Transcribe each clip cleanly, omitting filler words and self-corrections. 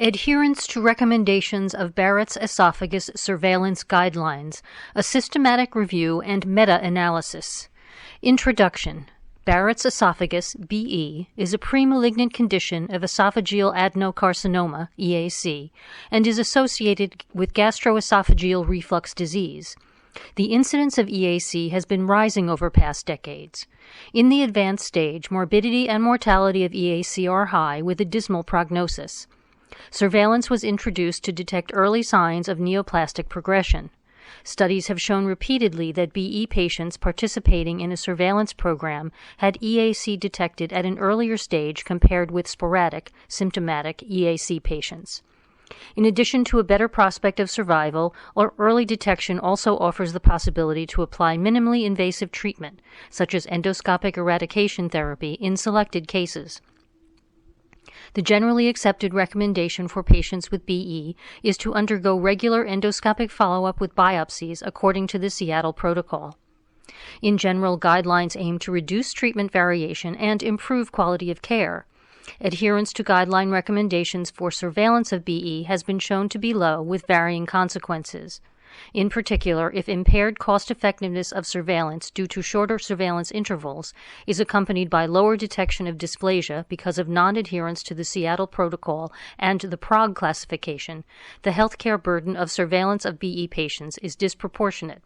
Adherence to Recommendations of Barrett's Esophagus Surveillance Guidelines, a Systematic Review and Meta-Analysis. Introduction. Barrett's esophagus, BE, is a premalignant condition of esophageal adenocarcinoma, EAC, and is associated with gastroesophageal reflux disease. The incidence of EAC has been rising over past decades. In the advanced stage, morbidity and mortality of EAC are high, with a dismal prognosis. Surveillance was introduced to detect early signs of neoplastic progression. Studies have shown repeatedly that BE patients participating in a surveillance program had EAC detected at an earlier stage compared with sporadic, symptomatic EAC patients. In addition to a better prospect of survival, or early detection also offers the possibility to apply minimally invasive treatment, such as endoscopic eradication therapy, in selected cases. The generally accepted recommendation for patients with BE is to undergo regular endoscopic follow-up with biopsies according to the Seattle Protocol. In general, guidelines aim to reduce treatment variation and improve quality of care. Adherence to guideline recommendations for surveillance of BE has been shown to be low, with varying consequences. In particular, if impaired cost-effectiveness of surveillance due to shorter surveillance intervals is accompanied by lower detection of dysplasia because of non-adherence to the Seattle Protocol and the PROG classification, the healthcare burden of surveillance of BE patients is disproportionate.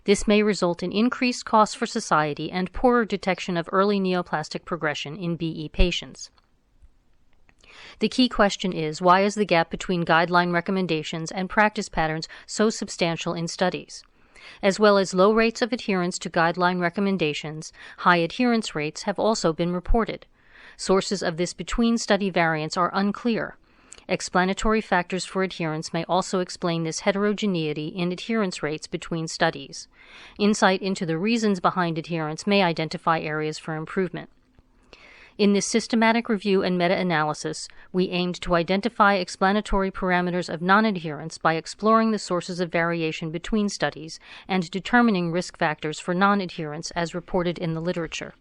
This may result in increased costs for society and poorer detection of early neoplastic progression in BE patients. The key question is, why is the gap between guideline recommendations and practice patterns so substantial in studies? As well as low rates of adherence to guideline recommendations, high adherence rates have also been reported. Sources of this between-study variance are unclear. Explanatory factors for adherence may also explain this heterogeneity in adherence rates between studies. Insight into the reasons behind adherence may identify areas for improvement. In this systematic review and meta-analysis, we aimed to identify explanatory parameters of non-adherence by exploring the sources of variation between studies and determining risk factors for non-adherence as reported in the literature.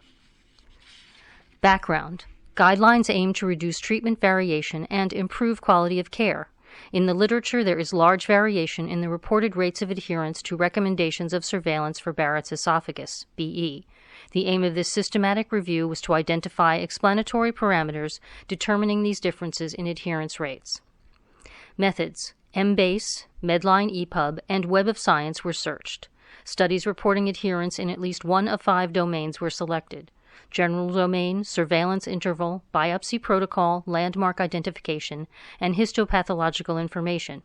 Background. Guidelines aim to reduce treatment variation and improve quality of care. In the literature, there is large variation in the reported rates of adherence to recommendations of surveillance for Barrett's esophagus, BE. The aim of this systematic review was to identify explanatory parameters determining these differences in adherence rates. Methods. Embase, Medline EPUB, and Web of Science were searched. Studies reporting adherence in at least one of 5 domains were selected: general domain, surveillance interval, biopsy protocol, landmark identification, and histopathological information.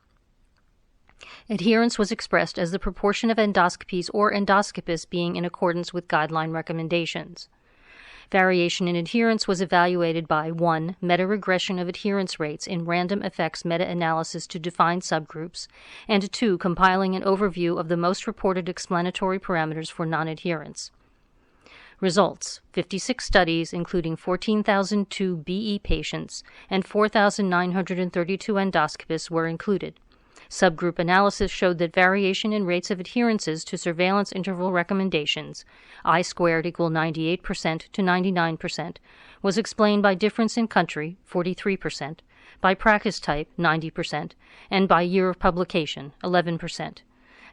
Adherence was expressed as the proportion of endoscopies or endoscopists being in accordance with guideline recommendations. Variation in adherence was evaluated by 1. Meta-regression of adherence rates in random effects meta-analysis to define subgroups, and 2. Compiling an overview of the most reported explanatory parameters for non-adherence. Results. 56 studies, including 14,002 BE patients and 4,932 endoscopists, were included. Subgroup analysis showed that variation in rates of adherences to surveillance interval recommendations, I-squared equal 98% to 99%, was explained by difference in country, 43%, by practice type, 90%, and by year of publication, 11%.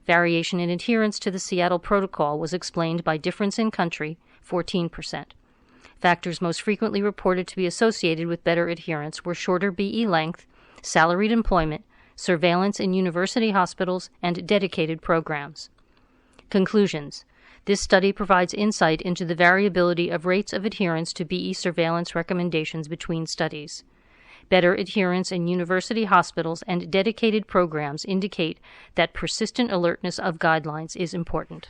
Variation in adherence to the Seattle Protocol was explained by difference in country, 14%. Factors most frequently reported to be associated with better adherence were shorter BE length, salaried employment, surveillance in university hospitals, and dedicated programs. Conclusions. This study provides insight into the variability of rates of adherence to BE surveillance recommendations between studies. Better adherence in university hospitals and dedicated programs indicate that persistent alertness of guidelines is important.